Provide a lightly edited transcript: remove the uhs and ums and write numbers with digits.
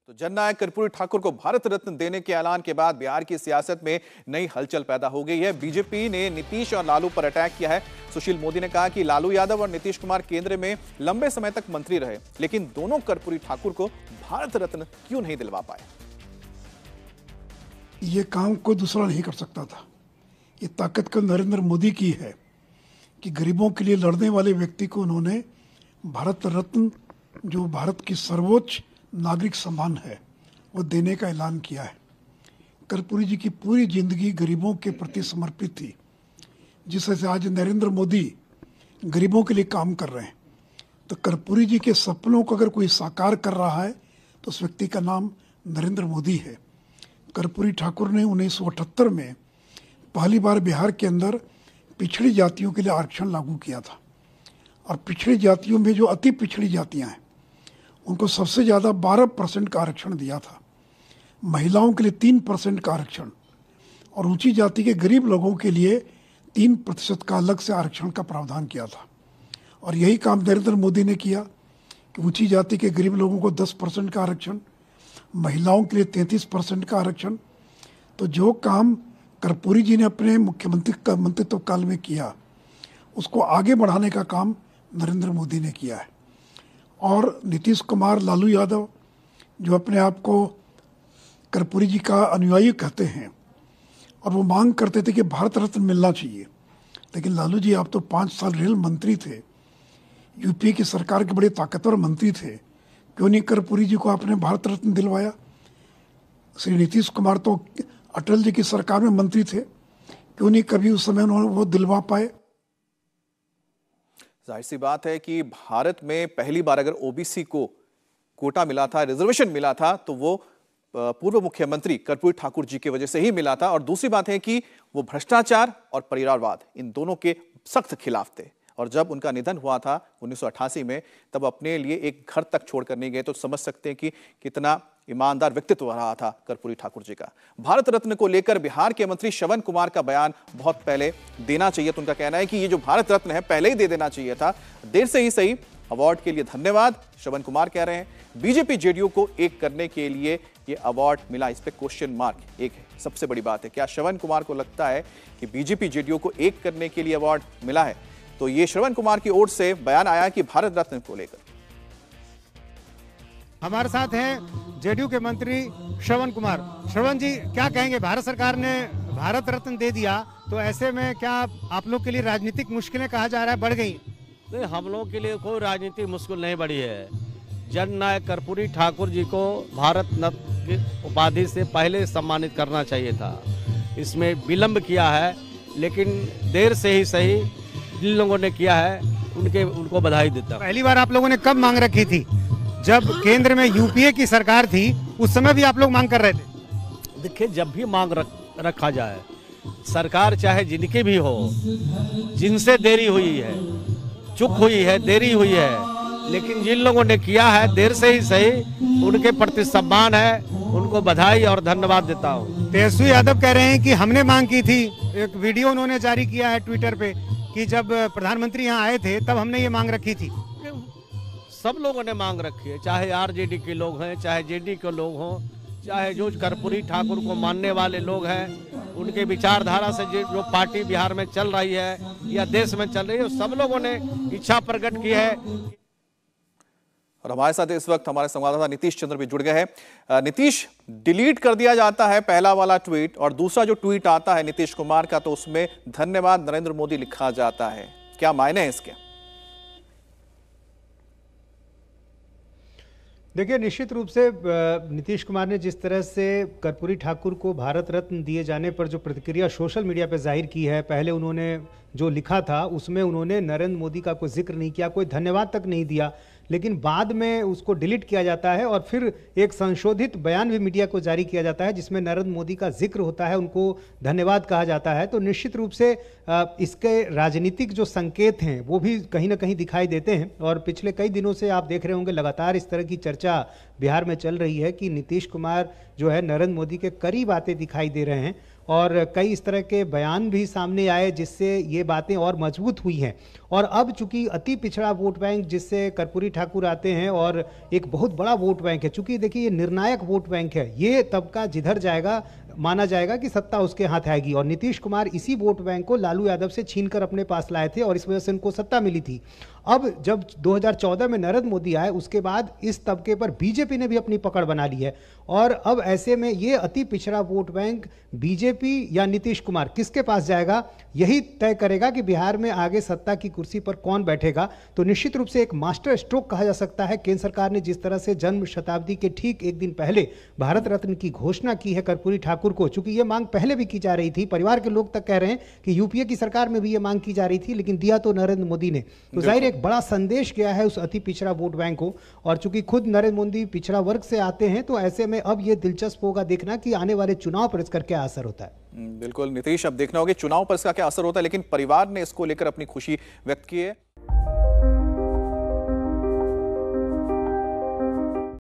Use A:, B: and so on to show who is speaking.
A: तो जननायक कर्पूरी ठाकुर को भारत रत्न देने के ऐलान के बाद बिहार की सियासत में नई हलचल पैदा हो गई है। बीजेपी ने नीतीश और लालू पर अटैक किया है। सुशील मोदी ने कहा कि लालू यादव और नीतीश कुमार केंद्र में लंबे समय तक मंत्री रहे, लेकिन दोनों कर्पूरी ठाकुर को भारत रत्न क्यों नहीं दिलवा पाए।
B: ये काम कोई दूसरा नहीं कर सकता था। ये ताकत का नरेंद्र मोदी की है कि गरीबों के लिए लड़ने वाले व्यक्ति को उन्होंने भारत रत्न, जो भारत की सर्वोच्च नागरिक सम्मान है, वो देने का ऐलान किया है। कर्पूरी जी की पूरी जिंदगी गरीबों के प्रति समर्पित थी। जिस तरह से आज नरेंद्र मोदी गरीबों के लिए काम कर रहे हैं, तो कर्पूरी जी के सपनों को अगर कोई साकार कर रहा है तो उस व्यक्ति का नाम नरेंद्र मोदी है। कर्पूरी ठाकुर ने 1978 में पहली बार बिहार के अंदर पिछड़ी जातियों के लिए आरक्षण लागू किया था, और पिछड़ी जातियों में जो अति पिछड़ी जातियां हैं उनको सबसे ज़्यादा 12% का आरक्षण दिया था। महिलाओं के लिए 3% का आरक्षण, और ऊंची जाति के गरीब लोगों के लिए 3% का अलग से आरक्षण का प्रावधान किया था। और यही काम नरेंद्र मोदी ने किया कि ऊंची जाति के गरीब लोगों को 10% का आरक्षण, महिलाओं के लिए 33% का आरक्षण। तो जो काम कर्पूरी जी ने अपने मंत्रित्व काल में किया, उसको आगे बढ़ाने का काम नरेंद्र मोदी ने किया है। और नीतीश कुमार, लालू यादव, जो अपने आप को कर्पूरी जी का अनुयायी कहते हैं, और वो मांग करते थे कि भारत रत्न मिलना चाहिए, लेकिन लालू जी आप तो 5 साल रेल मंत्री थे, यूपी की सरकार के बड़े ताकतवर मंत्री थे, क्यों नहीं कर्पूरी जी को आपने भारत रत्न दिलवाया। श्री नीतीश कुमार तो अटल जी की सरकार में मंत्री थे, क्यों नहीं कभी उस समय उन्होंने वो दिलवा पाए।
A: जाहिर सी बात है कि भारत में पहली बार अगर ओबीसी को कोटा मिला था, रिजर्वेशन मिला था, तो वो पूर्व मुख्यमंत्री कर्पूरी ठाकुर जी की वजह से ही मिला था। और दूसरी बात है कि वो भ्रष्टाचार और परिवारवाद, इन दोनों के सख्त खिलाफ थे। और जब उनका निधन हुआ था 1988 में, तब अपने लिए एक घर तक छोड़कर नहीं गए। तो समझ सकते हैं कि कितना ईमानदार व्यक्तित्व रहा था कर्पूरी ठाकुर जी का। भारत रत्न को लेकर बिहार के मंत्री श्रवण कुमार का बयान बहुत पहले देना चाहिए। तो उनका कहना है कि ये जो भारत रत्न है पहले ही दे देना चाहिए था, देर से ही सही। अवार्ड के लिए धन्यवाद, श्रवण कुमार कह रहे हैं। बीजेपी जेडीयू को एक करने के लिए ये अवार्ड मिला, इस पे क्वेश्चन मार्क एक सबसे बड़ी बात है। क्या श्रवण कुमार को लगता है कि बीजेपी जेडीयू को एक करने के लिए अवार्ड मिला है? तो ये श्रवण कुमार की ओर से बयान आया कि भारत रत्न को लेकर।
C: हमारे साथ हैं जेडीयू के मंत्री श्रवण कुमार। श्रवण जी, क्या कहेंगे? भारत सरकार ने भारत रत्न दे दिया, तो ऐसे में क्या आप लोग के लिए राजनीतिक मुश्किलें, कहा जा रहा है, बढ़ गई?
D: नहीं, हम लोगों के लिए कोई राजनीतिक मुश्किल नहीं बढ़ी है। जननायक कर्पूरी ठाकुर जी को भारत रत्न की उपाधि से पहले सम्मानित करना चाहिए था। इसमें विलंब किया है, लेकिन देर से ही सही जिन लोगों ने किया है उनको बधाई देता हूं।
C: पहली बार आप लोगों ने कब मांग रखी थी? जब केंद्र में यूपीए की सरकार थी, उस समय भी आप लोग मांग कर रहे थे?
D: देखिए, जब भी मांग रखा जाए, सरकार चाहे जिनकी भी हो, जिनसे देरी हुई है, चूक हुई है, देरी हुई है, लेकिन जिन लोगों ने किया है देर से ही सही, उनके प्रति सम्मान है, उनको बधाई और धन्यवाद देता हूँ।
C: तेजस्वी यादव कह रहे हैं कि हमने मांग की थी। एक वीडियो उन्होंने जारी किया है ट्विटर पे कि जब प्रधानमंत्री यहाँ आए थे तब हमने ये मांग रखी थी।
D: सब लोगों ने मांग रखी है, चाहे आरजेडी के लोग हैं, चाहे जेडी के लोग हों, चाहे जो कर्पूरी ठाकुर को मानने वाले लोग हैं, उनके विचारधारा से जो पार्टी बिहार में चल रही है या देश में चल रही है, सब लोगों ने इच्छा प्रकट की है।
A: और हमारे साथ इस वक्त हमारे संवाददाता नीतीश चंद्र भी जुड़ गए हैं। नीतीश, डिलीट कर दिया जाता है पहला वाला ट्वीट, और दूसरा जो ट्वीट आता है नीतीश कुमार का, तो उसमें धन्यवाद नरेंद्र मोदी लिखा जाता है। क्या मायने हैं इसके?
E: देखिए, निश्चित रूप से नीतीश कुमार ने जिस तरह से कर्पूरी ठाकुर को भारत रत्न दिए जाने पर जो प्रतिक्रिया सोशल मीडिया पर जाहिर की है, पहले उन्होंने जो लिखा था उसमें उन्होंने नरेंद्र मोदी का कोई जिक्र नहीं किया, कोई धन्यवाद तक नहीं दिया, लेकिन बाद में उसको डिलीट किया जाता है और फिर एक संशोधित बयान भी मीडिया को जारी किया जाता है जिसमें नरेंद्र मोदी का जिक्र होता है, उनको धन्यवाद कहा जाता है। तो निश्चित रूप से इसके राजनीतिक जो संकेत हैं वो भी कहीं ना कहीं दिखाई देते हैं। और पिछले कई दिनों से आप देख रहे होंगे लगातार इस तरह की चर्चा बिहार में चल रही है कि नीतीश कुमार जो है नरेंद्र मोदी के करीब आते दिखाई दे रहे हैं। और कई इस तरह के बयान भी सामने आए जिससे ये बातें और मजबूत हुई हैं। और अब चूंकि अति पिछड़ा वोट बैंक जिससे कर्पूरी ठाकुर आते हैं और एक बहुत बड़ा वोट बैंक है, चूंकि देखिए ये निर्णायक वोट बैंक है, ये तबका जिधर जाएगा माना जाएगा कि सत्ता उसके हाथ आएगी। और नीतीश कुमार इसी वोट बैंक को लालू यादव से छीनकर अपने पास लाए थे और इस वजह से उनको सत्ता मिली थी। अब जब 2014 में नरेंद्र मोदी आए उसके बाद इस तबके पर बीजेपी ने भी अपनी पकड़ बना ली है और अब ऐसे में ये अति पिछड़ा वोट बैंक बीजेपी या नीतीश कुमार किसके पास जाएगा, यही तय करेगा कि बिहार में आगे सत्ता की कुर्सी पर कौन बैठेगा। तो निश्चित रूप से एक मास्टर स्ट्रोक कहा जा सकता है। केंद्र सरकार ने जिस तरह से जन्म शताब्दी के ठीक एक दिन पहले भारत रत्न की घोषणा की है कर्पूरी ठाकुर को, चूंकि यह मांग पहले भी की जा रही थी, परिवार के लोग तक कह रहे हैं कि यूपीए की सरकार में भी यह मांग की जा रही थी, लेकिन दिया तो नरेंद्र मोदी ने। तो जाहिर एक बड़ा संदेश गया है उस अति पिछड़ा वोट बैंक को। और चूंकि खुद नरेंद्र मोदी पिछड़ा वर्ग से आते हैं तो ऐसे में अब यह दिलचस्प होगा देखना कि आने वाले चुनाव पर इसका क्या असर होता है।
A: बिल्कुल नीतीश, अब देखना होगा चुनाव पर इसका क्या असर होता है, लेकिन परिवार ने इसको लेकर अपनी खुशी व्यक्त की है।